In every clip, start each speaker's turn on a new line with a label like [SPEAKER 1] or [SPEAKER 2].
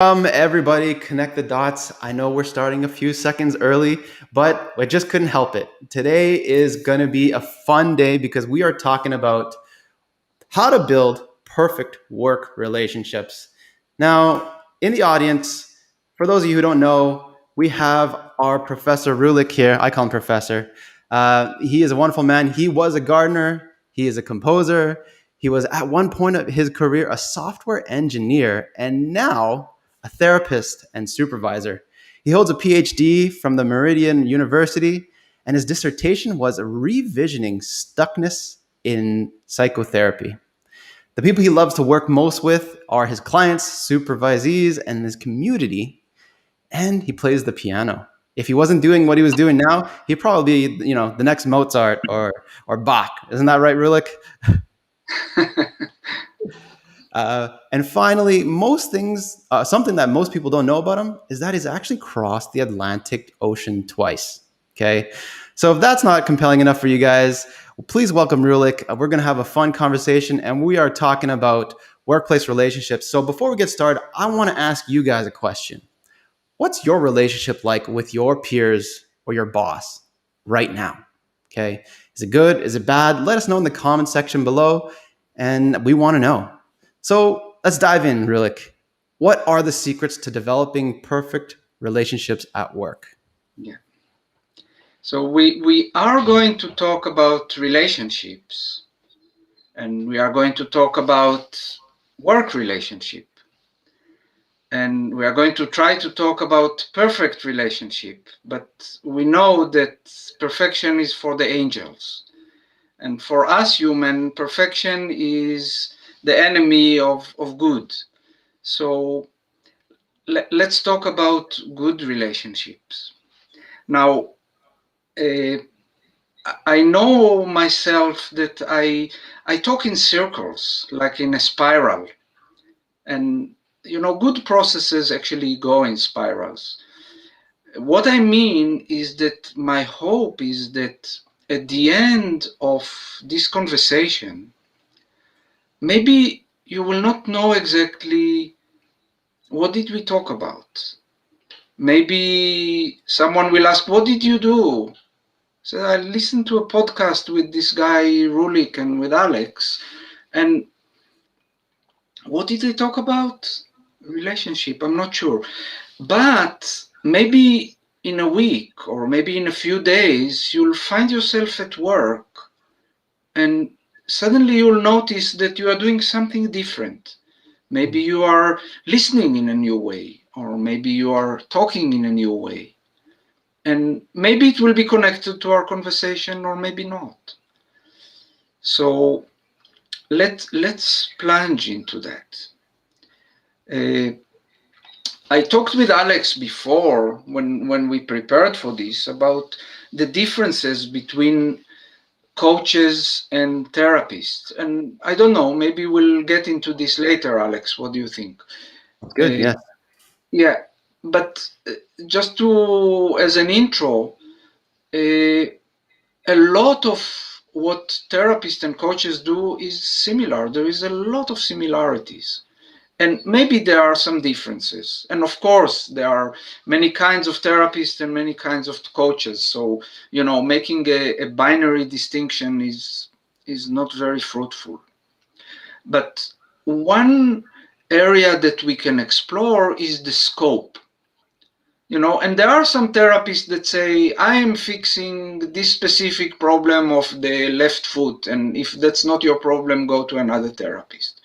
[SPEAKER 1] Everybody, connect the dots. I know we're starting a few seconds early, but I just couldn't help it. Today is going to be a fun day because we are talking about how to build perfect work relationships. Now, in the audience, for those of you who don't know, we have our Professor Rulik here. I call him Professor. He is a wonderful man. He was a gardener, he is a composer. He was at one point of his career a software engineer, and now a therapist and supervisor. He holds a PhD from the Meridian University, and his dissertation was revisioning stuckness in psychotherapy. The people he loves to work most with are his clients, supervisees, and his community, and he plays the piano. If he wasn't doing what he was doing now, he'd probably be, the next Mozart or Bach. Isn't that right, Rulik? And finally, something that most people don't know about him is that he's actually crossed the Atlantic Ocean twice. Okay, so if that's not compelling enough for you guys, well, please welcome Rulik. We're going to have a fun conversation, and we are talking about workplace relationships. So before we get started, I want to ask you guys a question. What's your relationship like with your peers or your boss right now? Okay, is it good? Is it bad? Let us know in the comment section below, and we want to know. So let's dive in, Rulik. What are the secrets to developing perfect relationships at work?
[SPEAKER 2] Yeah. So we are going to talk about relationships, and we are going to talk about work relationship, and we are going to try to talk about perfect relationship, but we know that perfection is for the angels, and for us human, perfection is the enemy of good. So let's talk about good relationships. Now, I know myself that I talk in circles, like in a spiral, and good processes actually go in spirals. What I mean is that my hope is that at the end of this conversation, maybe you will not know exactly what did we talk about. Maybe someone will ask, what did you do? So I listened to a podcast with this guy Rulik and with Alex, and what did they talk about? Relationship, I'm not sure. But maybe in a week or maybe in a few days, you'll find yourself at work and suddenly you'll notice that you are doing something different. Maybe you are listening in a new way, or maybe you are talking in a new way. And maybe it will be connected to our conversation or maybe not. So let's plunge into that. I talked with Alex before when we prepared for this about the differences between coaches and therapists. And I don't know, maybe we'll get into this later, Alex. What do you think?
[SPEAKER 1] Good, yeah.
[SPEAKER 2] Yeah, but just to, as an intro, a lot of what therapists and coaches do is similar. There is a lot of similarities. And maybe there are some differences. And of course, there are many kinds of therapists and many kinds of coaches. So, making a binary distinction is not very fruitful. But one area that we can explore is the scope. And there are some therapists that say, I am fixing this specific problem of the left foot, and if that's not your problem, go to another therapist.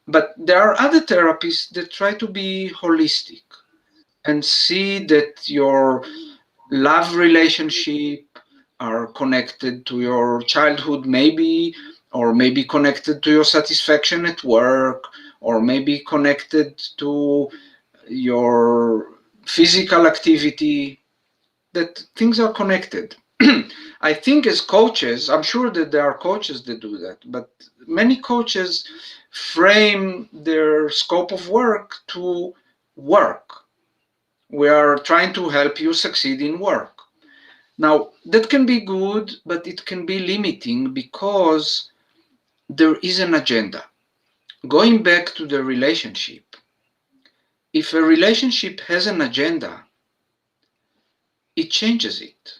[SPEAKER 2] But there are other therapists that try to be holistic and see that your love relationship are connected to your childhood, maybe, or maybe connected to your satisfaction at work, or maybe connected to your physical activity, that things are connected. I think as coaches, I'm sure that there are coaches that do that, but many coaches frame their scope of work to work. We are trying to help you succeed in work. Now, that can be good, but it can be limiting because there is an agenda. Going back to the relationship, if a relationship has an agenda, it changes it.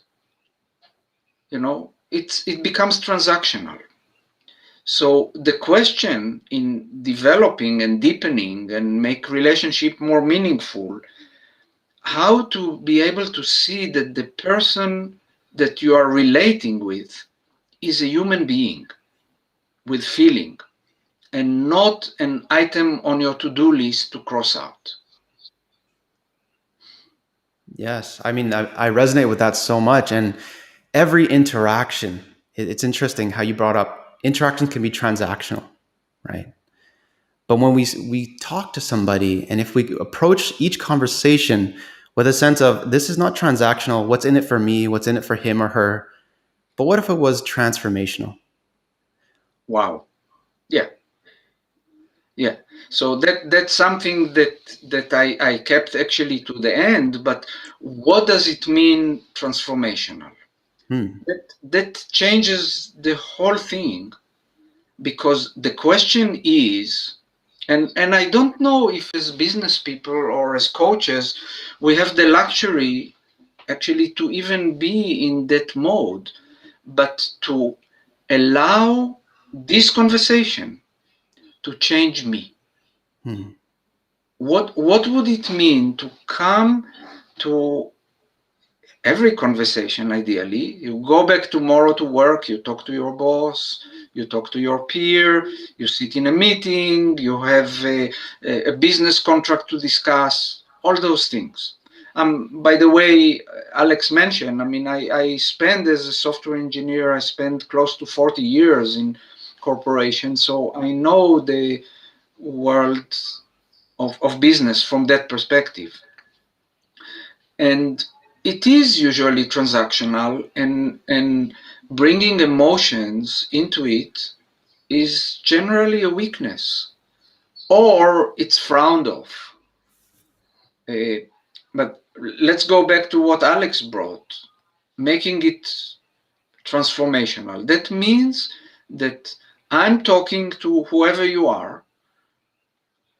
[SPEAKER 2] It becomes transactional. So the question in developing and deepening and make relationship more meaningful, how to be able to see that the person that you are relating with is a human being with feeling and not an item on your to-do list to cross out.
[SPEAKER 1] Yes, I mean, I resonate with that so much. And every interaction, it's interesting how you brought up interactions can be transactional, right? But when we talk to somebody, and if we approach each conversation with a sense of this is not transactional, what's in it for me, what's in it for him or her, but what if it was transformational?
[SPEAKER 2] Wow. Yeah. Yeah. So that's something that I kept actually to the end. But what does it mean transformational?
[SPEAKER 1] Hmm.
[SPEAKER 2] That changes the whole thing, because the question is, and I don't know if as business people or as coaches we have the luxury actually to even be in that mode, but to allow this conversation to change me.
[SPEAKER 1] Hmm.
[SPEAKER 2] What would it mean to come to every conversation? Ideally, you go back tomorrow to work, you talk to your boss, you talk to your peer, you sit in a meeting, you have a business contract to discuss, all those things. By the way, Alex mentioned, I mean, I spent as a software engineer, I spent close to 40 years in corporations, so I know the world of business from that perspective. And it is usually transactional, and bringing emotions into it is generally a weakness, or it's frowned off. Uh, but let's go back to what Alex brought, making it transformational. That means that I'm talking to whoever you are,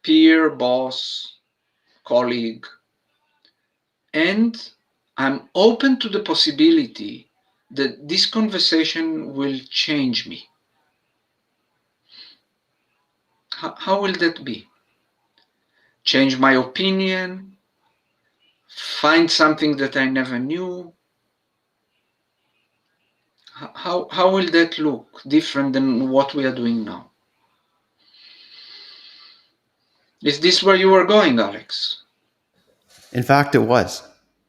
[SPEAKER 2] peer, boss, colleague, and I'm open to the possibility that this conversation will change me. How will that be? Change my opinion, find something that I never knew. How will that look different than what we are doing now? Is this where you were going, Alex?
[SPEAKER 1] In fact, it was,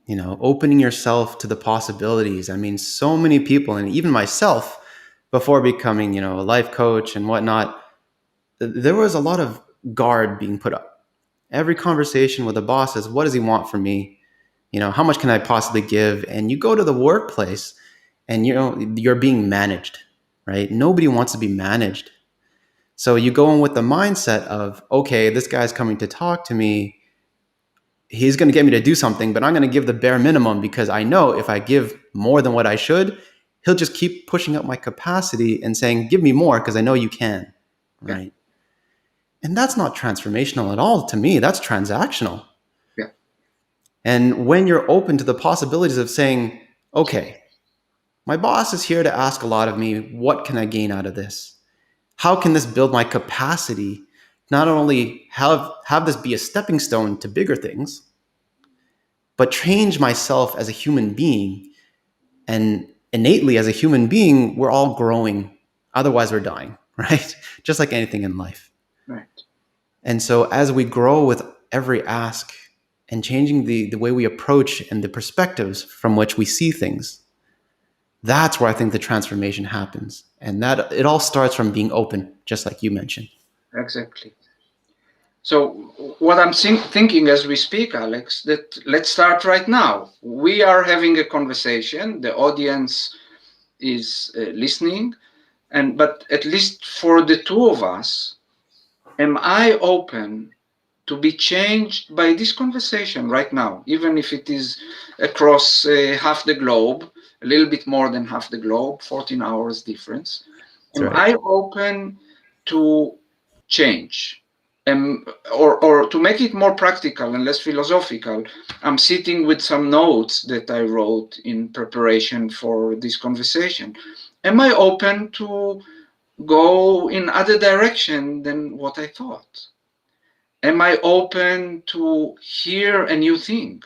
[SPEAKER 1] opening yourself to the possibilities. I mean, so many people, and even myself, before becoming, a life coach and whatnot, there was a lot of guard being put up. Every conversation with a boss is, what does he want from me? How much can I possibly give? And you go to the workplace and, you're being managed, right? Nobody wants to be managed. So you go in with the mindset of, okay, this guy's coming to talk to me. He's going to get me to do something, but I'm going to give the bare minimum because I know if I give more than what I should, he'll just keep pushing up my capacity and saying, give me more because I know you can,
[SPEAKER 2] Yeah,
[SPEAKER 1] right? And that's not transformational at all to me. That's transactional.
[SPEAKER 2] yeah,
[SPEAKER 1] And when you're open to the possibilities of saying, okay, my boss is here to ask a lot of me, what can I gain out of this? How can this build my capacity? Not only have this be a stepping stone to bigger things, but change myself as a human being. And innately, as a human being, we're all growing. Otherwise, we're dying, right? Just like anything in life.
[SPEAKER 2] right.
[SPEAKER 1] And so, as we grow with every ask and changing the way we approach and the perspectives from which we see things, that's where I think the transformation happens. And that it all starts from being open, just like you mentioned.
[SPEAKER 2] Exactly. So what I'm thinking as we speak, Alex, that let's start right now. We are having a conversation. The audience is listening, and but at least for the two of us, am I open to be changed by this conversation right now, even if it is across half the globe, a little bit more than half the globe, 14 hours difference?
[SPEAKER 1] That's
[SPEAKER 2] Am
[SPEAKER 1] right.
[SPEAKER 2] I open to change? Or to make it more practical and less philosophical, I'm sitting with some notes that I wrote in preparation for this conversation. Am I open to go in other direction than what I thought? Am I open to hear a new thing?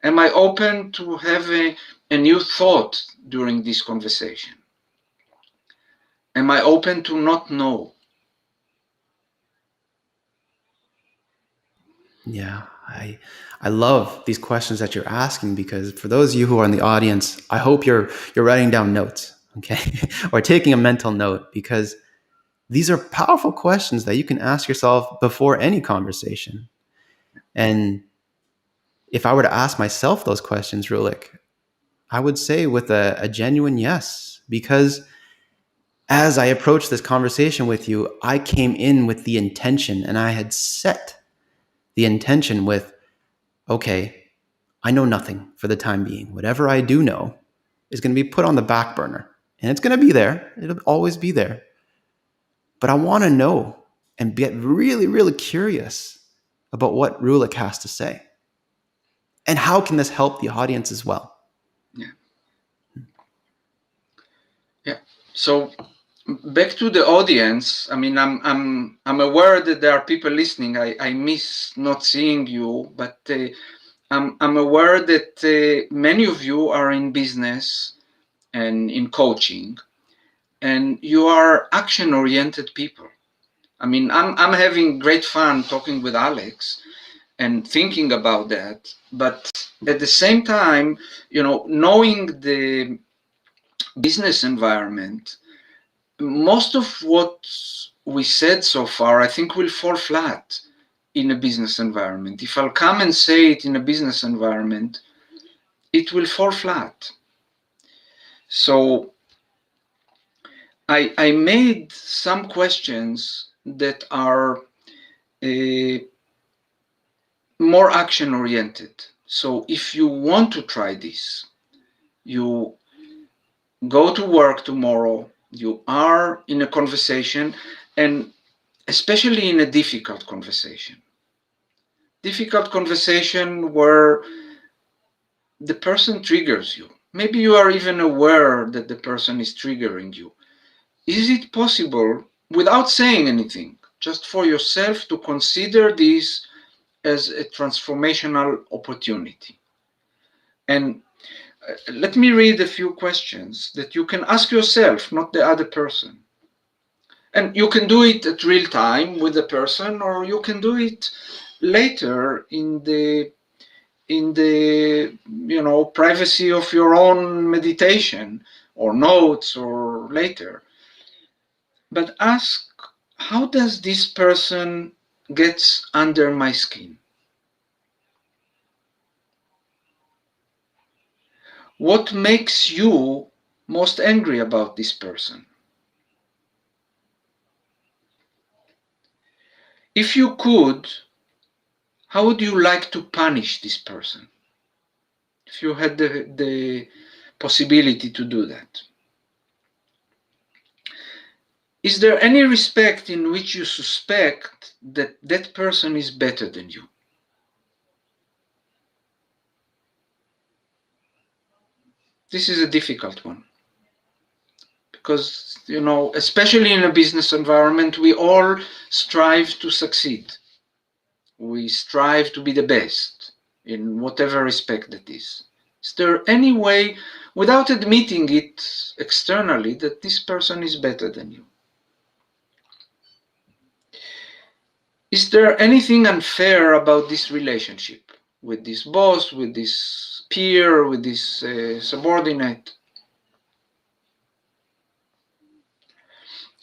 [SPEAKER 2] Am I open to have a new thought during this conversation? Am I open to not know?
[SPEAKER 1] Yeah, I love these questions that you're asking, because for those of you who are in the audience, I hope you're writing down notes, okay, or taking a mental note, because these are powerful questions that you can ask yourself before any conversation. And if I were to ask myself those questions, Rulik, I would say with a genuine yes, because as I approached this conversation with you, I came in with the intention, and I had set the intention with, okay, I know nothing for the time being. Whatever I do know is going to be put on the back burner, and it's going to be there. It'll always be there. But I want to know and get really, really curious about what Rulik has to say. And how can this help the audience as well?
[SPEAKER 2] Yeah. Yeah. So back to the audience. I mean, I'm aware that there are people listening. I miss not seeing you, but I'm aware that many of you are in business and in coaching, and you are action-oriented people. I mean, I'm having great fun talking with Alex and thinking about that, but at the same time, knowing the business environment, most of what we said so far, I think, will fall flat in a business environment. If I'll come and say it in a business environment, it will fall flat. So I made some questions that are more action oriented. So if you want to try this, you go to work tomorrow, you are in a conversation, and especially in a difficult conversation where the person triggers you. Maybe you are even aware that the person is triggering you. Is it possible, without saying anything, just for yourself to consider this as a transformational opportunity? And let me read a few questions that you can ask yourself, not the other person. And you can do it at real time with the person, or you can do it later in the privacy of your own meditation or notes or later. But ask, how does this person gets under my skin? What makes you most angry about this person? If you could, how would you like to punish this person? If you had the possibility to do that. Is there any respect in which you suspect that that person is better than you? This is a difficult one. Because, especially in a business environment, we all strive to succeed. We strive to be the best in whatever respect that is. Is there any way, without admitting it externally, that this person is better than you? Is there anything unfair about this relationship with this boss, with this peer, with this subordinate?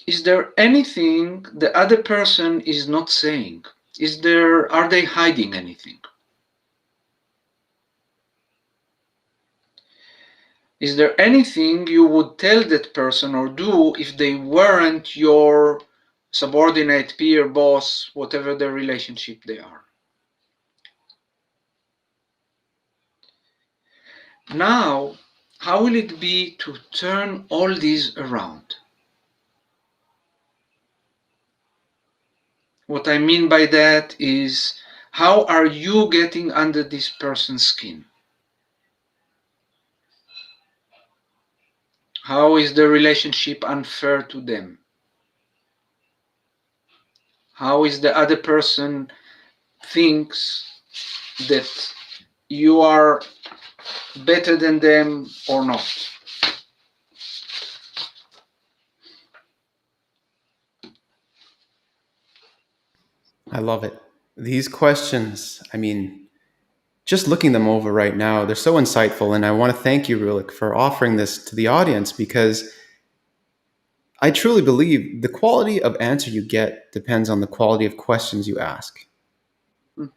[SPEAKER 2] Is there anything the other person is not saying? Are they hiding anything? Is there anything you would tell that person or do if they weren't your subordinate, peer, boss, whatever the relationship they are? Now, how will it be to turn all these around? What I mean by that is, how are you getting under this person's skin? How is the relationship unfair to them? How is the other person thinks that you are better than them or not?
[SPEAKER 1] I love it. These questions, I mean, just looking them over right now, they're so insightful. And I want to thank you, Rulik, for offering this to the audience because I truly believe the quality of answer you get depends on the quality of questions you ask.
[SPEAKER 2] Mhm.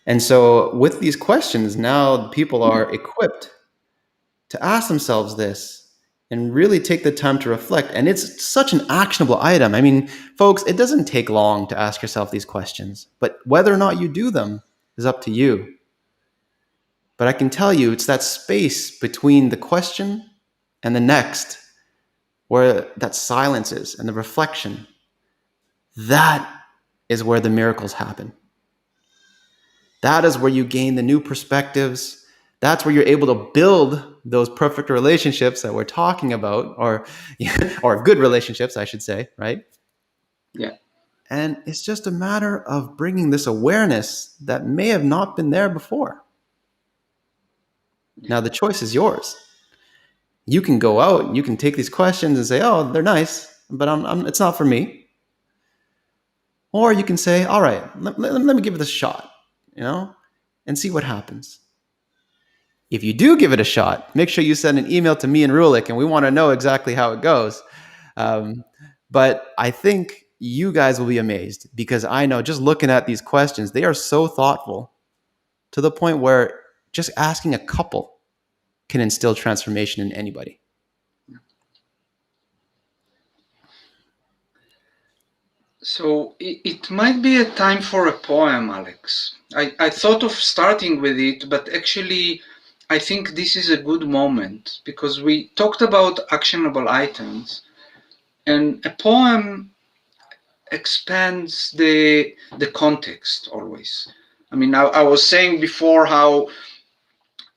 [SPEAKER 1] And so, with these questions, now people are equipped to ask themselves this and really take the time to reflect. And it's such an actionable item. I mean, folks, it doesn't take long to ask yourself these questions, but whether or not you do them is up to you. But I can tell you, it's that space between the question and the next where that silence is and the reflection. That is where the miracles happen. That is where you gain the new perspectives. That's where you're able to build those perfect relationships that we're talking about, or good relationships, I should say, right?
[SPEAKER 2] Yeah.
[SPEAKER 1] And it's just a matter of bringing this awareness that may have not been there before.
[SPEAKER 2] Yeah.
[SPEAKER 1] Now, the choice is yours. You can go out and you can take these questions and say, oh, they're nice, but it's not for me. Or you can say, all right, let me give it this shot, you know, and see what happens. If you do give it a shot, make sure you send an email to me and Rulik, and we want to know exactly how it goes. Um, but I think you guys will be amazed because I know just looking at these questions, they are so thoughtful to the point where just asking a couple can instill transformation in anybody.
[SPEAKER 2] So it might be a time for a poem, Alex. I thought of starting with it, but actually, I think this is a good moment because we talked about actionable items, and a poem expands the context always. I mean, I was saying before how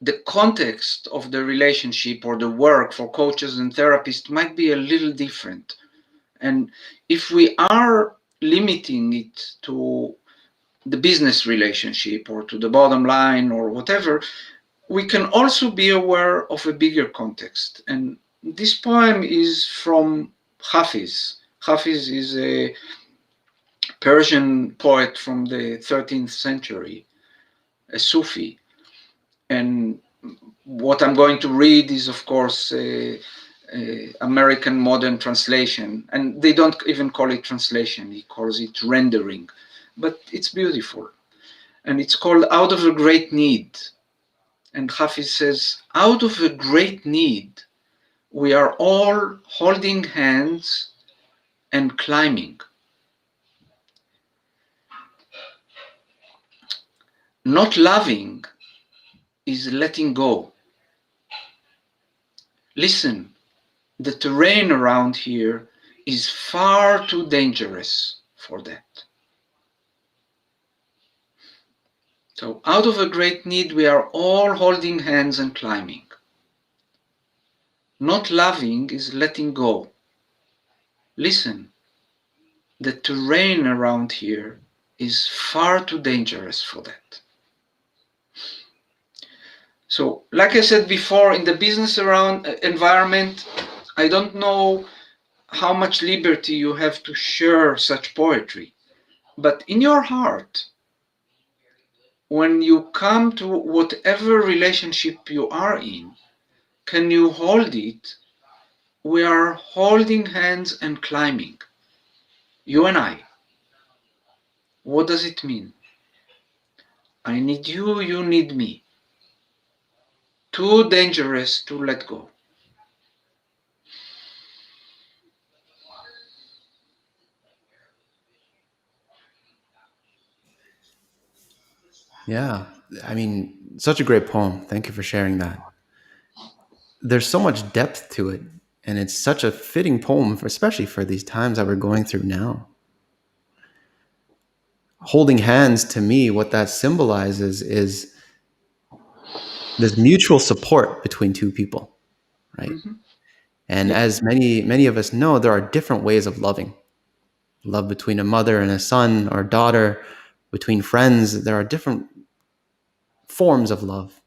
[SPEAKER 2] the context of the relationship or the work for coaches and therapists might be a little different. And if we are limiting it to the business relationship or to the bottom line or whatever, we can also be aware of a bigger context. And this poem is from Hafiz. Hafiz is a Persian poet from the 13th century, a Sufi. And what I'm going to read is, of course, a American modern translation. And they don't even call it translation, he calls it rendering. But it's beautiful. And it's called Out of a Great Need. And Hafiz says, out of a great need, we are all holding hands and climbing. Not loving is letting go. Listen, the terrain around here is far too dangerous for that. So, out of a great need, we are all holding hands and climbing. Not loving is letting go. Listen, the terrain around here is far too dangerous for that. So, like I said before, in the business around environment, I don't know how much liberty you have to share such poetry, but in your heart, when you come to whatever relationship you are in, can you hold it? We are holding hands and climbing. You and I. What does it mean? I need you, you need me. Too dangerous to let go.
[SPEAKER 1] Yeah. I mean, such a great poem. Thank you for sharing that. There's so much depth to it. And it's such a fitting poem, especially for these times that we're going through now. holding hands, to me, what that symbolizes is this mutual support between two people, right?
[SPEAKER 2] Mm-hmm.
[SPEAKER 1] And
[SPEAKER 2] Yeah.
[SPEAKER 1] as many of us know, there are different ways of loving. Love between a mother and a son or daughter, between friends. There are different forms of love.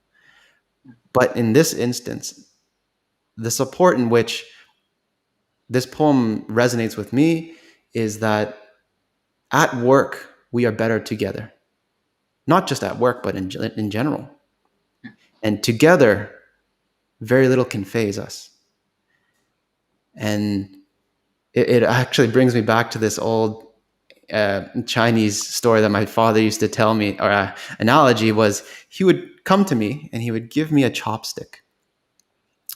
[SPEAKER 1] But in this instance, the support in which this poem resonates with me is that at work, we are better together. Not just at work, but in general. And together, very little can phase us. And it actually brings me back to this old Chinese story that my father used to tell me, or analogy was he would come to me and he would give me a chopstick.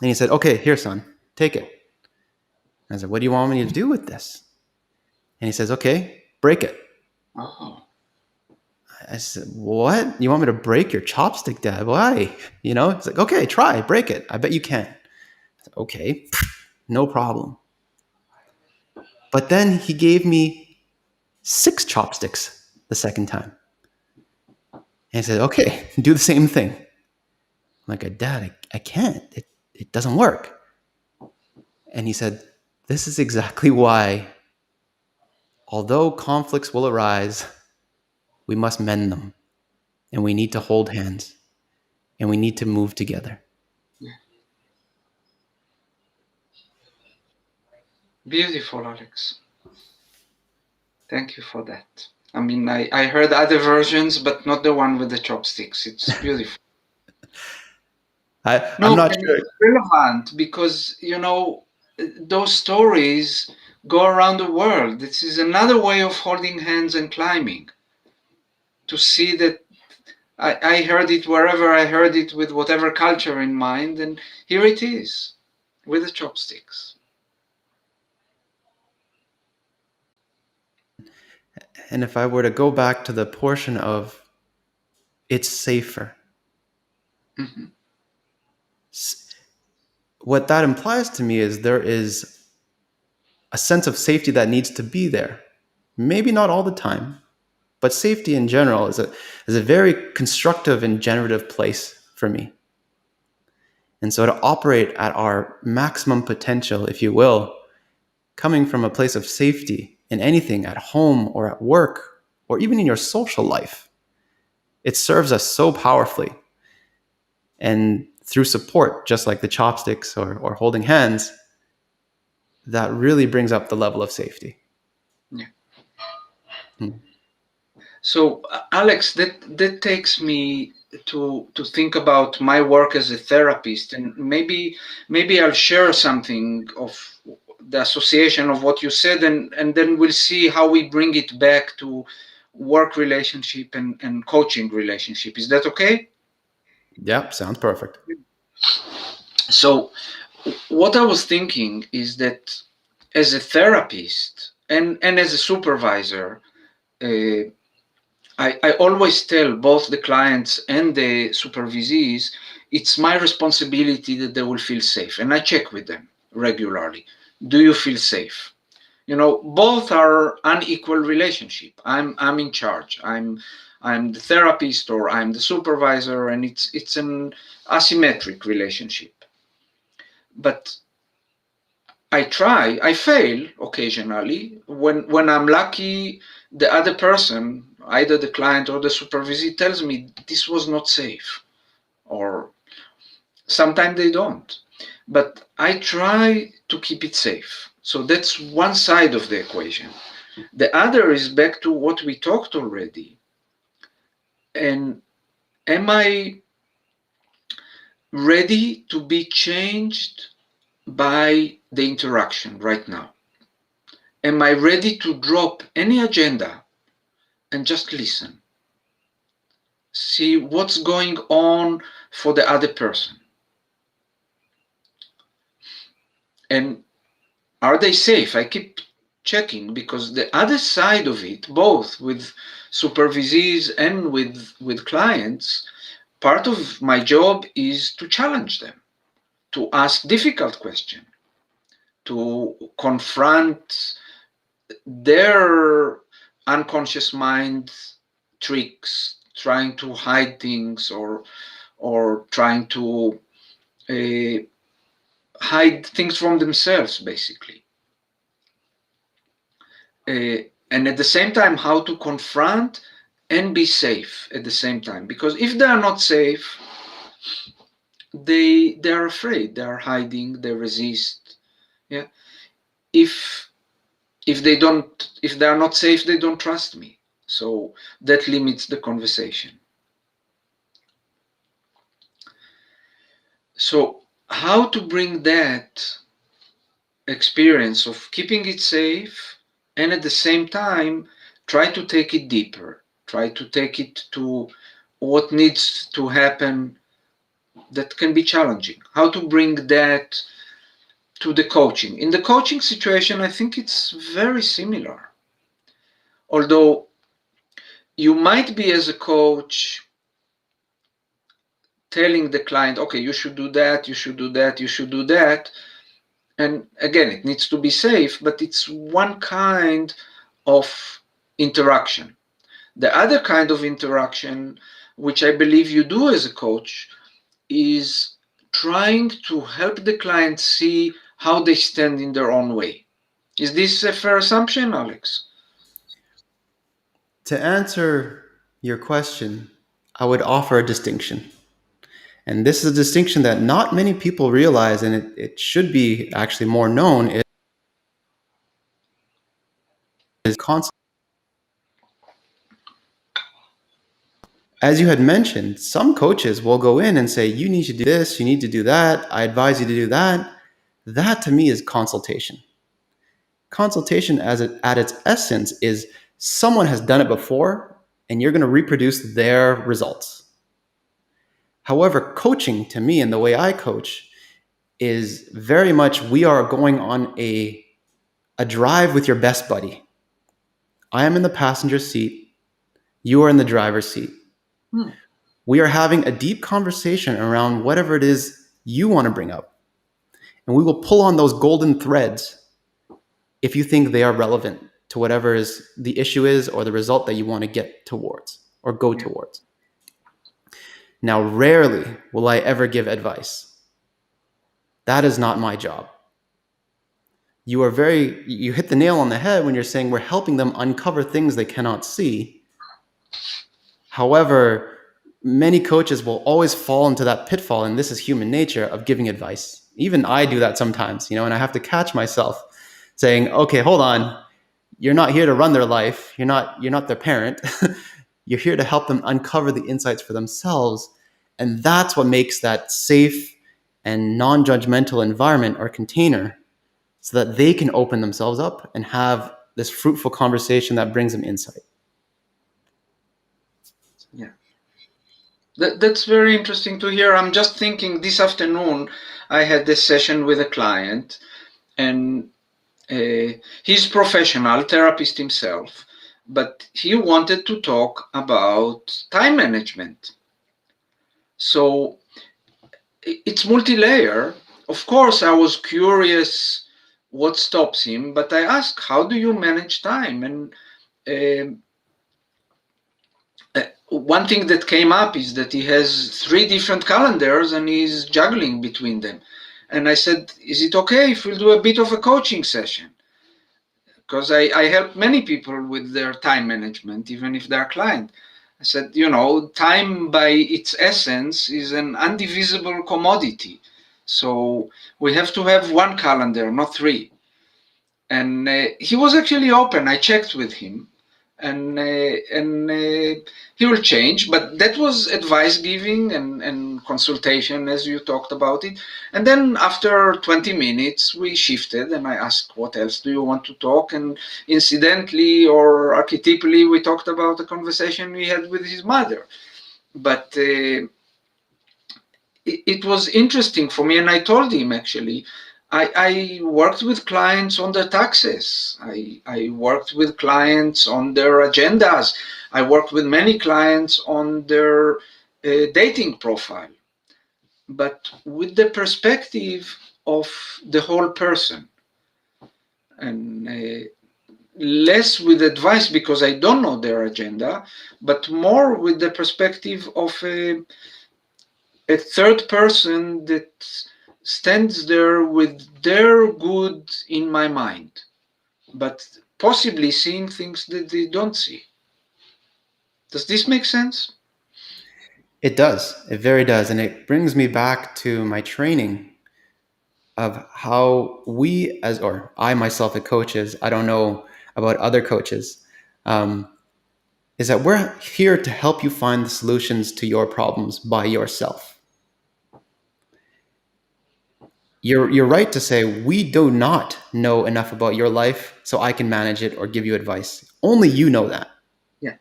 [SPEAKER 1] And he said, "Okay, here, son, take it." And I said, "What do you want me to do with this?" And he says, "Okay, break it."
[SPEAKER 2] Oh.
[SPEAKER 1] I said, "What? You want me to break your chopstick, Dad? Why?" You know, it's like, "Okay, try, break it. I bet you can." I said, "Okay, no problem." But then he gave me 6 chopsticks the second time. And he said, "Okay, do the same thing." I'm like, "Dad, I can't. It doesn't work." And he said, "This is exactly why, although conflicts will arise, we must mend them. And we need to hold hands. And we need to move together."
[SPEAKER 2] Yeah. Beautiful, Alex. Thank you for that. I mean, I heard other versions, but not the one with the chopsticks. It's beautiful.
[SPEAKER 1] I'm
[SPEAKER 2] No,
[SPEAKER 1] not
[SPEAKER 2] and
[SPEAKER 1] sure.
[SPEAKER 2] it's relevant because, those stories go around the world. This is another way of holding hands and climbing. To see that I heard it wherever I heard it with whatever culture in mind, and here it is with the chopsticks.
[SPEAKER 1] And if I were to go back to the portion of it's safer,
[SPEAKER 2] Mm-hmm.
[SPEAKER 1] what that implies to me is there is a sense of safety that needs to be there. Maybe not all the time, but safety in general is a very constructive and generative place for me. And so to operate at our maximum potential, if you will, coming from a place of safety in anything at home or at work or even in your social life, it serves us so powerfully. And through support, just like the chopsticks or holding hands, that really brings up the level of safety.
[SPEAKER 2] Yeah.
[SPEAKER 1] Hmm.
[SPEAKER 2] So, Alex, that takes me to think about my work as a therapist, and maybe I'll share something of the association of what you said, and then we'll see how we bring it back to work relationship and coaching relationship. Is that okay?
[SPEAKER 1] Yeah, sounds perfect.
[SPEAKER 2] So, what I was thinking is that as a therapist and as a supervisor, uh, I always tell both the clients and the supervisees it's my responsibility that they will feel safe. And I check with them regularly. Do you feel safe? Both are unequal relationship. I'm in charge. I'm the therapist or I'm the supervisor, and it's an asymmetric relationship. But I fail occasionally. When I'm lucky, the other person, either the client or the supervisee, tells me this was not safe, or sometimes they don't. But I try to keep it safe. So that's one side of the equation. The other is back to what we talked already. And am I ready to be changed by the interaction right now? Am I ready to drop any agenda and just listen? See what's going on for the other person. And are they safe? I keep checking because the other side of it, both with supervisees and with clients, part of my job is to challenge them, to ask difficult questions, to confront their unconscious mind tricks, trying to hide things, or trying to hide things from themselves, basically. And at the same time, how to confront and be safe at the same time. Because if they are not safe, they are afraid, they are hiding, they resist. Yeah. If they are not safe, they don't trust me. So that limits the conversation. So how to bring that experience of keeping it safe and at the same time try to take it deeper, try to take it to what needs to happen, that can be challenging. How to bring that to the coaching. In the coaching situation, I think it's very similar. Although you might be, as a coach, telling the client, okay, you should do that, you should do that, you should do that. And again, it needs to be safe, but it's one kind of interaction. The other kind of interaction, which I believe you do as a coach, is trying to help the client see how they stand in their own way. Is this a fair assumption, Alex?
[SPEAKER 1] To answer your question, I would offer a distinction. And this is a distinction that not many people realize, and it should be actually more known, is concept. As you had mentioned, some coaches will go in and say, you need to do this, you need to do that, I advise you to do that. That to me is consultation. Consultation at its essence is someone has done it before and you're going to reproduce their results. However, coaching to me and the way I coach is very much we are going on a drive with your best buddy. I am in the passenger seat, you are in the driver's seat. We are having a deep conversation around whatever it is you want to bring up. And we will pull on those golden threads if you think they are relevant to whatever is the issue is or the result that you want to get towards or go towards. Now, rarely will I ever give advice. That is not my job. You hit the nail on the head when you're saying we're helping them uncover things they cannot see. However, many coaches will always fall into that pitfall, and this is human nature, of giving advice. Even I do that sometimes, and I have to catch myself saying, okay, hold on. You're not here to run their life. You're not their parent. You're here to help them uncover the insights for themselves. And that's what makes that safe and non-judgmental environment or container so that they can open themselves up and have this fruitful conversation that brings them insight.
[SPEAKER 2] Yeah. That's very interesting to hear. I'm just thinking this afternoon, I had this session with a client, and he's professional, therapist himself, but he wanted to talk about time management. So it's multi-layer. Of course, I was curious what stops him, but I asked, how do you manage time? And one thing that came up is that he has 3 different calendars and he's juggling between them. And I said, is it okay if we'll do a bit of a coaching session? Because I help many people with their time management, even if they're client. I said, time by its essence is an undivisible commodity. So we have to have one calendar, not 3. And he was actually open. I checked with him, and he will change. But that was advice giving and consultation, as you talked about it. And then after 20 minutes, we shifted, and I asked, what else do you want to talk? And incidentally or archetypally, we talked about a conversation we had with his mother. But it was interesting for me, and I told him, actually, I worked with clients on their taxes. I worked with clients on their agendas. I worked with many clients on their dating profile, but with the perspective of the whole person. And less with advice because I don't know their agenda, but more with the perspective of a third person that stands there with their good in my mind, but possibly seeing things that they don't see. Does this make sense?
[SPEAKER 1] It does. It very does. And it brings me back to my training of how we, as, or I myself, as coaches, I don't know about other coaches, um, is that we're here to help you find the solutions to your problems by yourself. You're right to say we do not know enough about your life so I can manage it or give you advice. Only you know that.
[SPEAKER 2] Yeah.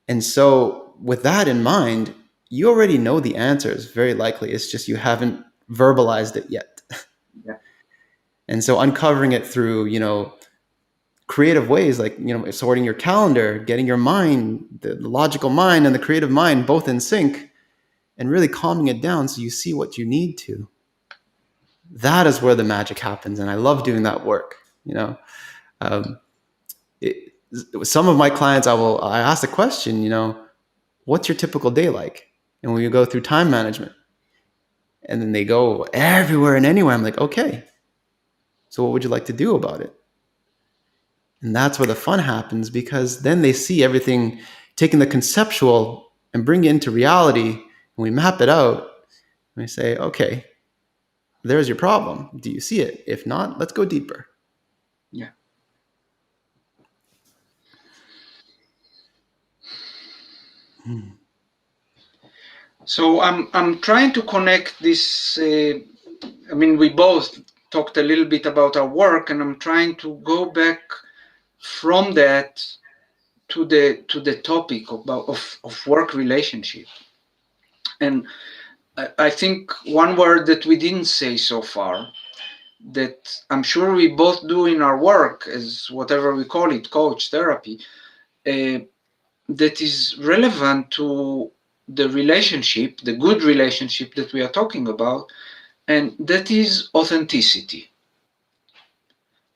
[SPEAKER 1] And so, with that in mind, you already know the answers, very likely. It's just you haven't verbalized it yet.
[SPEAKER 2] Yeah.
[SPEAKER 1] And so, uncovering it through, creative ways like, sorting your calendar, getting your mind, the logical mind and the creative mind both in sync, and really calming it down so you see what you need to. That is where the magic happens. And I love doing that work. Um, it, some of my clients, I ask the question, what's your typical day like? And when you go through time management, and then they go everywhere and anywhere, I'm like, okay, so what would you like to do about it? And that's where the fun happens, because then they see everything, taking the conceptual and bring it into reality, and we map it out, and we say, okay, there's your problem. Do you see it? If not, let's go deeper.
[SPEAKER 2] Yeah.
[SPEAKER 1] Hmm.
[SPEAKER 2] So I'm trying to connect this. I mean, we both talked a little bit about our work, and I'm trying to go back from that to the topic of work relationship. And I think one word that we didn't say so far, that I'm sure we both do in our work, as whatever we call it, coach, therapy, uh, that is relevant to the relationship, the good relationship that we are talking about, and that is authenticity.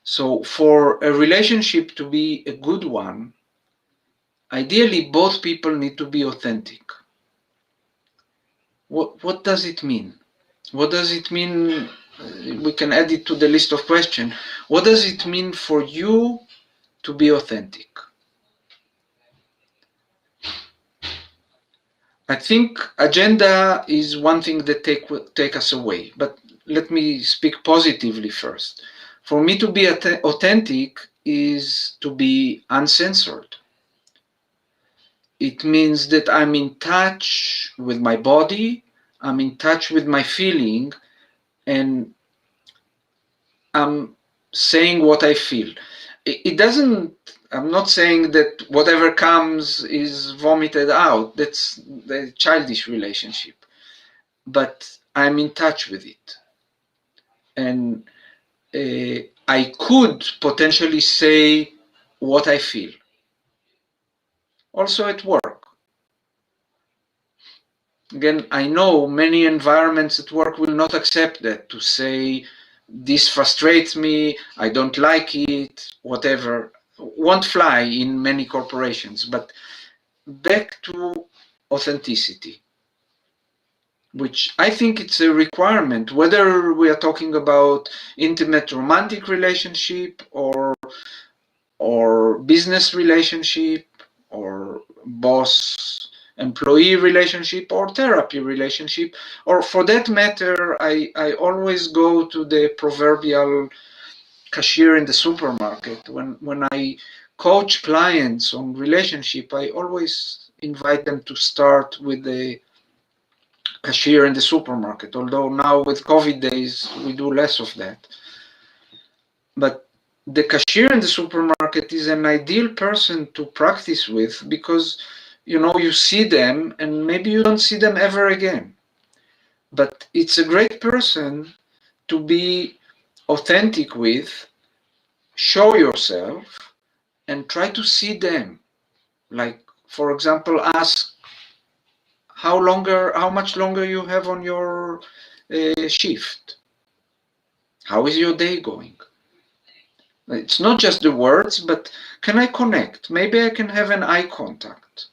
[SPEAKER 2] So, for a relationship to be a good one, ideally both people need to be authentic. What does it mean? What does it mean? We can add it to the list of questions. What does it mean for you to be authentic? I think agenda is one thing that take us away, but let me speak positively first. For me to be authentic is to be uncensored. It means that I'm in touch with my body, I'm in touch with my feeling, and I'm saying what I feel. It doesn't, I'm not saying that whatever comes is vomited out. That's the childish relationship. But I'm in touch with it. And I could potentially say what I feel. Also at work. Again, I know many environments at work will not accept that, to say, this frustrates me, I don't like it, whatever. Won't fly in many corporations. But back to authenticity, which I think it's a requirement, whether we are talking about intimate romantic relationship or business relationship or boss employee relationship or therapy relationship, or for that matter, I always go to the proverbial cashier in the supermarket. When I coach clients on relationship, I always invite them to start with the cashier in the supermarket, although now with COVID days we do less of that. But the cashier in the supermarket is an ideal person to practice with, because you see them and maybe you don't see them ever again. But it's a great person to be authentic with, show yourself, and try to see them. Like, for example, ask how much longer you have on your shift. How is your day going? It's not just the words, but can I connect? Maybe I can have an eye contact.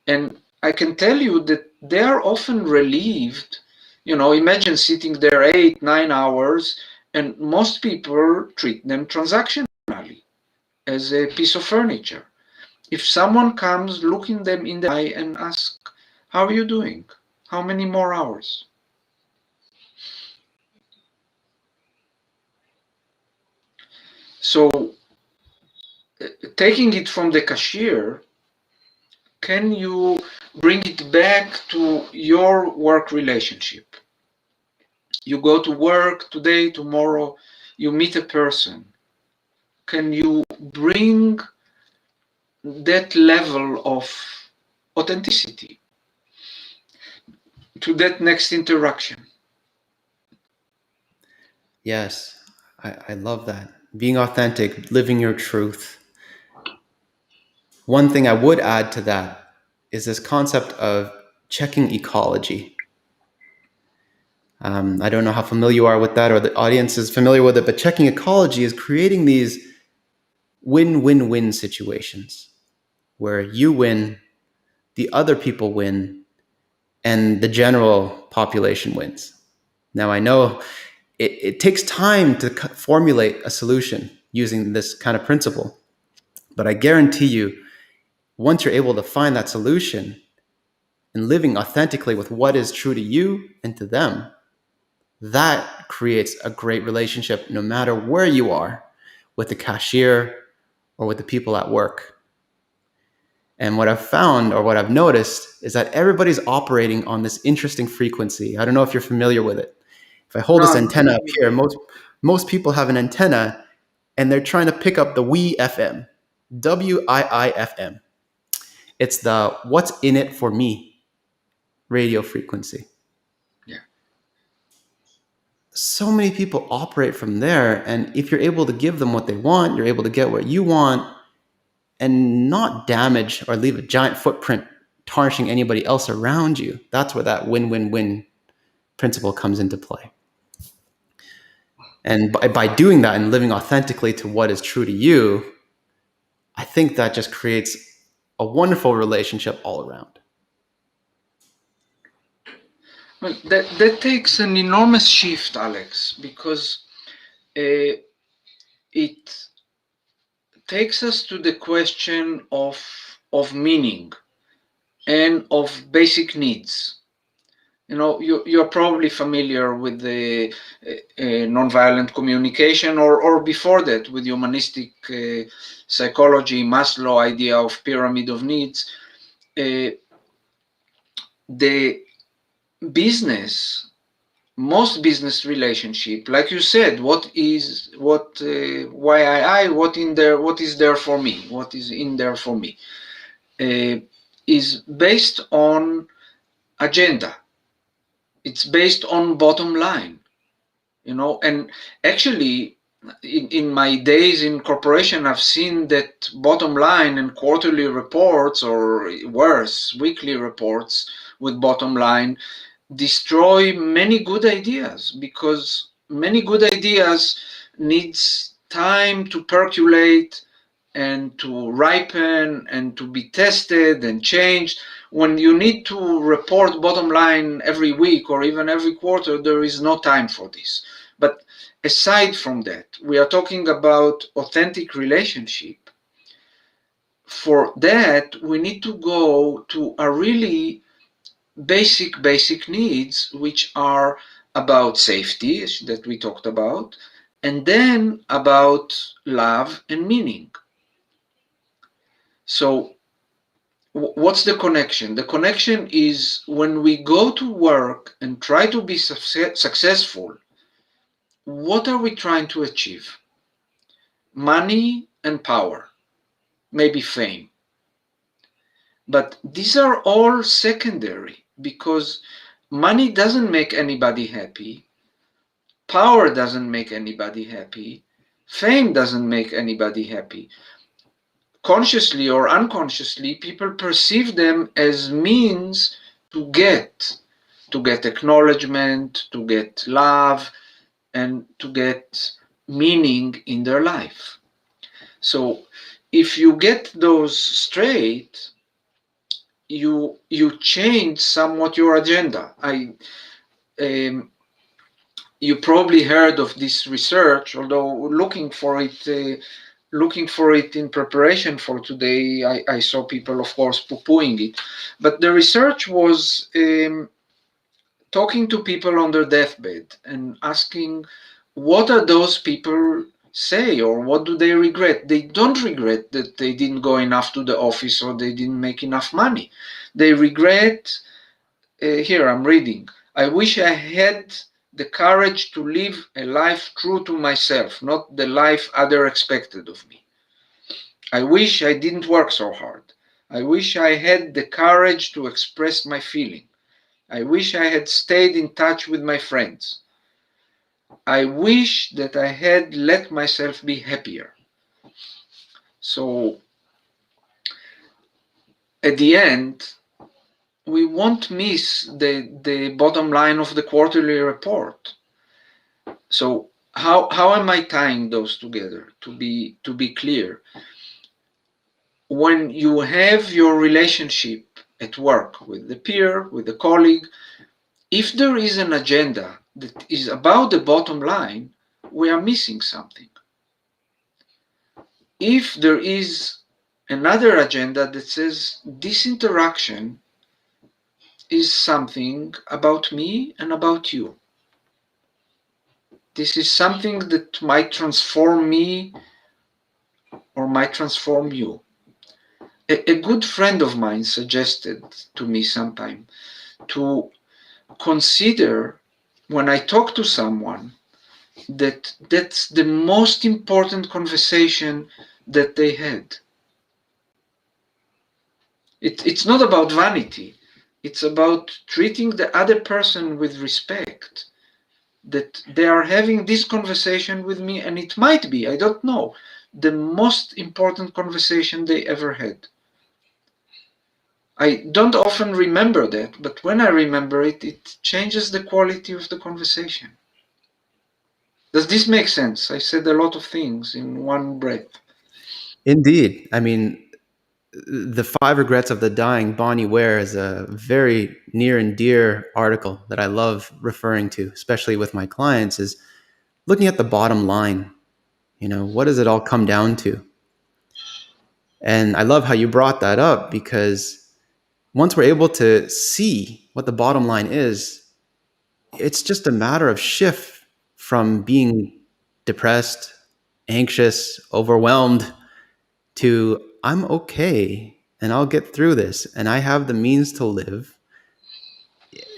[SPEAKER 2] And I can tell you that they are often relieved. Imagine sitting there 8, 9 hours, and most people treat them transactionally as a piece of furniture. If someone comes, looking them in the eye and ask, how are you doing? How many more hours? So taking it from the cashier, can you bring it back to your work relationship? You go to work today, tomorrow, you meet a person. Can you bring that level of authenticity to that next interaction?
[SPEAKER 1] Yes, I love that. Being authentic, living your truth. One thing I would add to that is this concept of checking ecology. I don't know how familiar you are with that or the audience is familiar with it, but checking ecology is creating these win-win-win situations where you win, the other people win, and the general population wins. Now, I know it takes time to formulate a solution using this kind of principle, but I guarantee you, once you're able to find that solution and living authentically with what is true to you and to them, that creates a great relationship no matter where you are with the cashier or with the people at work. And what I've found or what I've noticed is that everybody's operating on this interesting frequency. I don't know if you're familiar with it. If I hold this
[SPEAKER 2] No,
[SPEAKER 1] antenna up here, most people have an antenna and they're trying to pick up the WII FM, WIIFM. It's the what's in it for me radio frequency.
[SPEAKER 2] yeah.
[SPEAKER 1] So many people operate from there. And if you're able to give them what they want, you're able to get what you want and not damage or leave a giant footprint tarnishing anybody else around you. That's where that win-win-win principle comes into play. And by doing that and living authentically to what is true to you, I think that just creates a wonderful relationship all around.
[SPEAKER 2] Well, that takes an enormous shift, Alex, because it takes us to the question of meaning and of basic needs. You're probably familiar with the nonviolent communication, or before that with humanistic psychology, Maslow idea of pyramid of needs. The business, most business relationship, like you said, what is what is there for me, what is in there for me, is based on agenda. It's based on bottom line, and actually in my days in corporation, I've seen that bottom line and quarterly reports, or worse, weekly reports with bottom line, destroy many good ideas, because many good ideas needs time to percolate and to ripen and to be tested and changed. When you need to report bottom line every week or even every quarter, there is no time for this. But aside from that, we are talking about authentic relationship. For that, we need to go to a really basic needs, which are about safety that we talked about, and then about love and meaning. So what's the connection? The connection is when we go to work and try to be successful, what are we trying to achieve? Money and power, maybe fame. But these are all secondary, because money doesn't make anybody happy. Power doesn't make anybody happy. Fame doesn't make anybody happy. Consciously or unconsciously, people perceive them as means to get acknowledgement, to get love, and to get meaning in their life. So if you get those straight, you change somewhat your agenda. I You probably heard of this research, although looking for it in preparation for today, I saw people, of course, poo-pooing it. But the research was talking to people on their deathbed and asking, what are those people say, or what do they regret? They don't regret that they didn't go enough to the office or they didn't make enough money. They regret, here I'm reading, I wish I had the courage to live a life true to myself, not the life others expected of me. I wish I didn't work so hard. I wish I had the courage to express my feeling. I wish I had stayed in touch with my friends. I wish that I had let myself be happier. So at the end, we won't miss the bottom line of the quarterly report. So how am I tying those together? To be clear, when you have your relationship at work with the peer, with the colleague, if there is an agenda that is about the bottom line, we are missing something. If there is another agenda that says this interaction is something about me and about you, this is something that might transform me or might transform you. A good friend of mine suggested to me sometime to consider, when I talk to someone, that that's the most important conversation that they had. It's not about vanity. It's about treating the other person with respect. That they are having this conversation with me, and it might be, I don't know, the most important conversation they ever had. I don't often remember that, but when I remember it, it changes the quality of the conversation. Does this make sense? I said a lot of things in one breath.
[SPEAKER 1] Indeed. I mean, The Five Regrets of the Dying, Bonnie Ware, is a very near and dear article that I love referring to, especially with my clients, is looking at the bottom line. What does it all come down to? And I love how you brought that up, because once we're able to see what the bottom line is, it's just a matter of shift from being depressed, anxious, overwhelmed to I'm okay and I'll get through this and I have the means to live.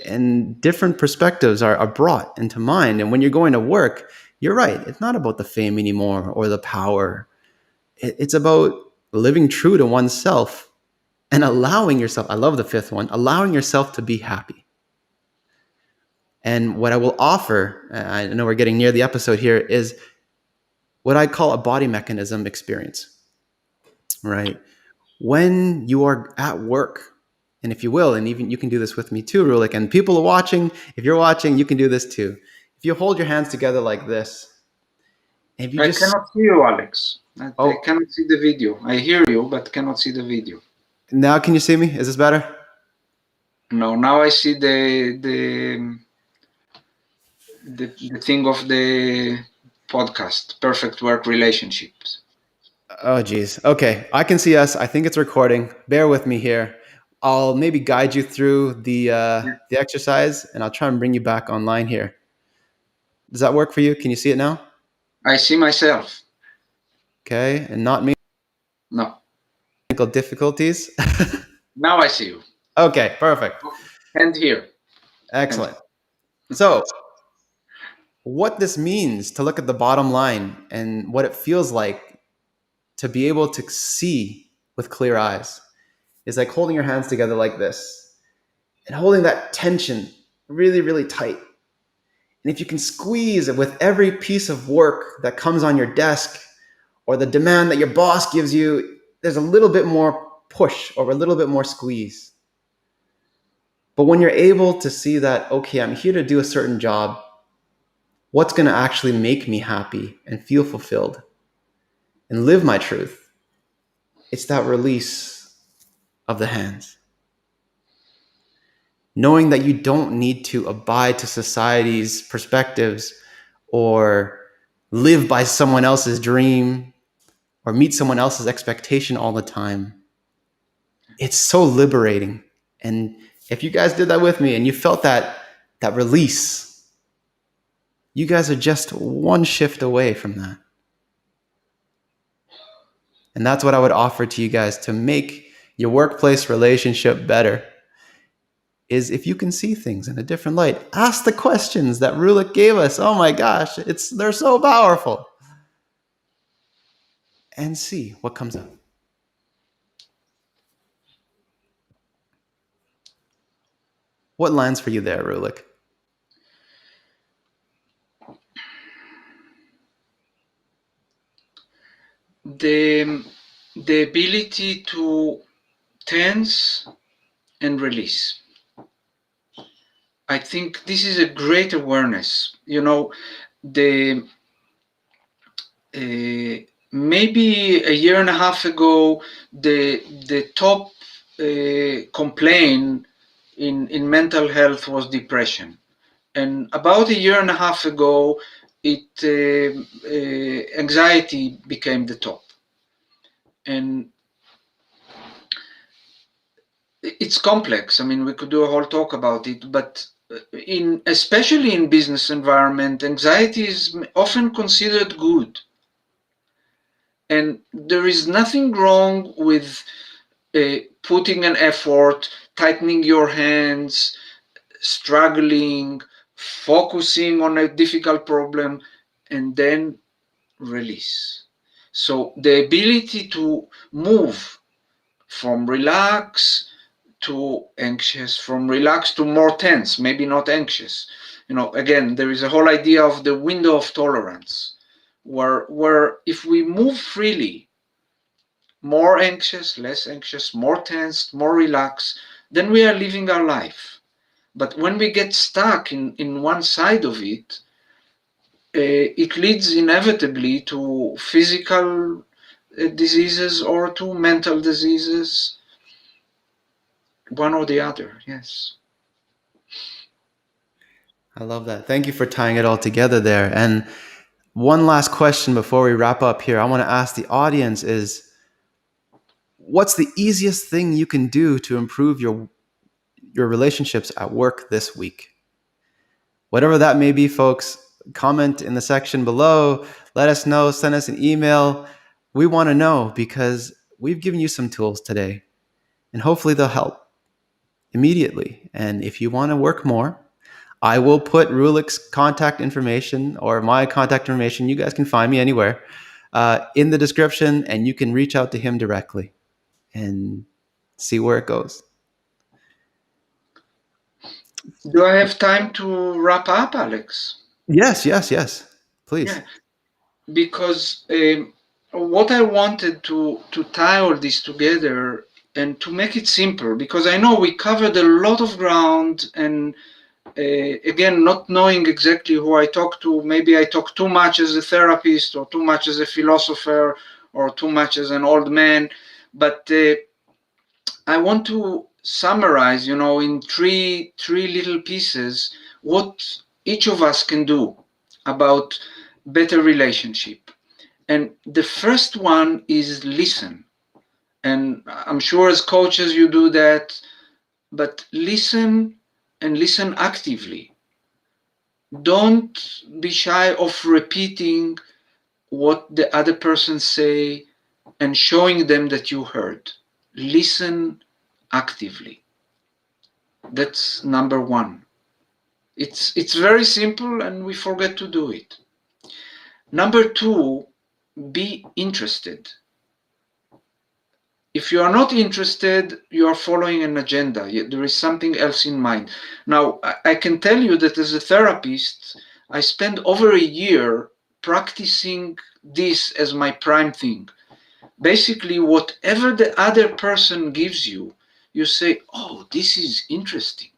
[SPEAKER 1] And different perspectives are brought into mind. And when you're going to work, you're right. It's not about the fame anymore or the power. It's about living true to oneself and allowing yourself. I love the fifth one, allowing yourself to be happy. And what I will offer, I know we're getting near the episode here, is what I call a body mechanism experience, right? When you are at work, and if you will, and even you can do this with me too, Rulik, and people are watching, if you're watching, you can do this too. If you hold your hands together like this, and if you
[SPEAKER 2] I
[SPEAKER 1] just,
[SPEAKER 2] cannot see you, Alex. I
[SPEAKER 1] oh,
[SPEAKER 2] cannot see the video. I hear you, but cannot see the video.
[SPEAKER 1] now can you see me? Is this better?
[SPEAKER 2] No, now I see the thing of the podcast, perfect work relationships.
[SPEAKER 1] Oh, geez. Okay, I can see us. I think it's recording. Bear with me here. I'll maybe guide you through the exercise, and I'll try and bring you back online here. Does that work for you? Can you see it now?
[SPEAKER 2] I see myself.
[SPEAKER 1] Okay, and not me.
[SPEAKER 2] No,
[SPEAKER 1] Technical difficulties.
[SPEAKER 2] now I see you.
[SPEAKER 1] Okay, perfect.
[SPEAKER 2] And here. And
[SPEAKER 1] Excellent. So, what this means to look at the bottom line and what it feels like to be able to see with clear eyes is like holding your hands together like this and holding that tension really, really tight. And if you can squeeze it with every piece of work that comes on your desk or the demand that your boss gives you, there's a little bit more push or a little bit more squeeze. But when you're able to see that, okay, I'm here to do a certain job, what's going to actually make me happy and feel fulfilled and live my truth. It's that release of the hands. Knowing that you don't need to abide to society's perspectives or live by someone else's dream or meet someone else's expectation all the time. It's so liberating. And if you guys did that with me and you felt that release, you guys are just one shift away from that. And that's what I would offer to you guys to make your workplace relationship better. Is if you can see things in a different light, ask the questions that Rulik gave us. Oh my gosh, they're so powerful. And see what comes up. What lands for you there, Rulik?
[SPEAKER 2] The ability to tense and release. I think this is a great awareness. The maybe a year and a half ago, the top complaint in mental health was depression, and about a year and a half ago, anxiety became the top, and it's complex. I mean, we could do a whole talk about it, but especially in business environment, anxiety is often considered good. And there is nothing wrong with putting an effort, tightening your hands, struggling, focusing on a difficult problem, and then release. So the ability to move from relax to anxious, from relaxed to more tense, maybe not anxious. Again, there is a whole idea of the window of tolerance, where if we move freely, more anxious, less anxious, more tense, more relaxed, then we are living our life. But when we get stuck in one side of it, it leads inevitably to physical diseases or to mental diseases. One or the other, yes.
[SPEAKER 1] I love that. Thank you for tying it all together there. And one last question before we wrap up here. I want to ask the audience is, what's the easiest thing you can do to improve your relationships at work this week? Whatever that may be, folks, comment in the section below. Let us know. Send us an email. We want to know because we've given you some tools today, and hopefully they'll help immediately. And if you want to work more, I will put Rulik's contact information or my contact information. You guys can find me anywhere in the description, and you can reach out to him directly and see where it goes.
[SPEAKER 2] Do I have time to wrap up, Alex?
[SPEAKER 1] Yes. Please.
[SPEAKER 2] Yeah, because what I wanted to tie all this together and to make it simple, because I know we covered a lot of ground, and again, not knowing exactly who I talk to, maybe I talk too much as a therapist or too much as a philosopher or too much as an old man, but I want to summarize, in three little pieces, what each of us can do about better relationship. And the first one is listen. And I'm sure as coaches you do that, but listen, and listen actively. Don't be shy of repeating what the other person say and showing them that you heard. Listen actively. That's number one. It's very simple and we forget to do it. Number two, be interested. If you are not interested, you are following an agenda. There is something else in mind. Now, I can tell you that as a therapist, I spent over a year practicing this as my prime thing. Basically, whatever the other person gives you, you say, oh, this is interesting.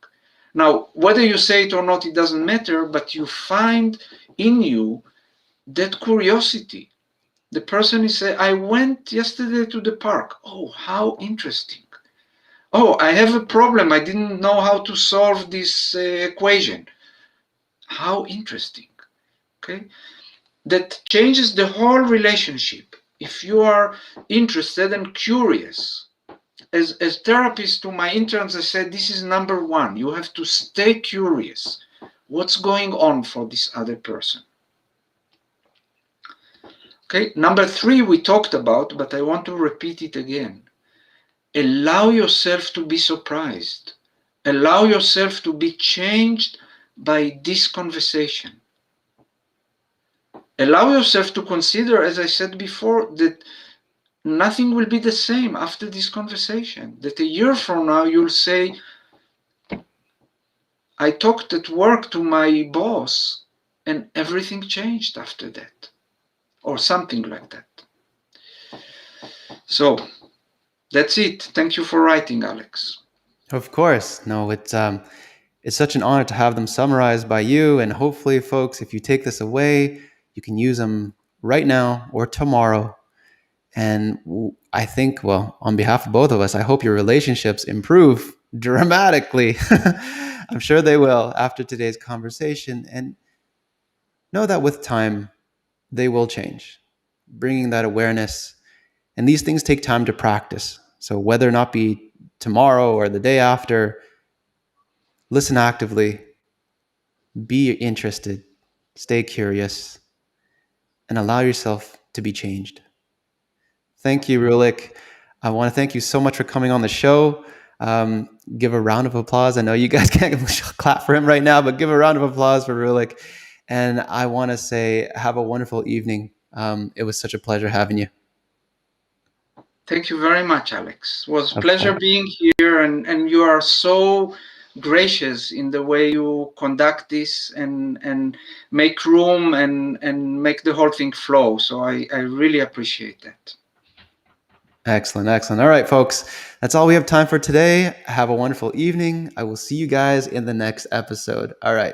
[SPEAKER 2] Now, whether you say it or not, it doesn't matter, but you find in you that curiosity. The person is saying, I went yesterday to the park. Oh, how interesting. Oh, I have a problem. I didn't know how to solve this equation. How interesting. Okay. That changes the whole relationship. If you are interested and curious, as therapist to my interns, I said, this is number one. You have to stay curious. What's going on for this other person? Okay, number three we talked about, but I want to repeat it again. Allow yourself to be surprised. Allow yourself to be changed by this conversation. Allow yourself to consider, as I said before, that nothing will be the same after this conversation. That a year from now you'll say, I talked at work to my boss and everything changed after that, or something like that. So that's it. Thank you for writing, Alex.
[SPEAKER 1] Of course. No, it's such an honor to have them summarized by you. And hopefully, folks, if you take this away, you can use them right now or tomorrow. And I think, well, on behalf of both of us, I hope your relationships improve dramatically. I'm sure they will after today's conversation. And know that with time, they will change, bringing that awareness. And these things take time to practice. So whether or not be tomorrow or the day after, listen actively, be interested, stay curious, and allow yourself to be changed. Thank you, Rulik. I want to thank you so much for coming on the show. Give a round of applause. I know you guys can't clap for him right now, but give a round of applause for Rulik. And I want to say, have a wonderful evening. It was such a pleasure having you.
[SPEAKER 2] Thank you very much, Alex. It was a
[SPEAKER 1] Of
[SPEAKER 2] pleasure
[SPEAKER 1] course.
[SPEAKER 2] being here, and you are so gracious in the way you conduct this and make room and make the whole thing flow. So I really appreciate that.
[SPEAKER 1] Excellent, excellent. All right, folks, that's all we have time for today. Have a wonderful evening. I will see you guys in the next episode. All right.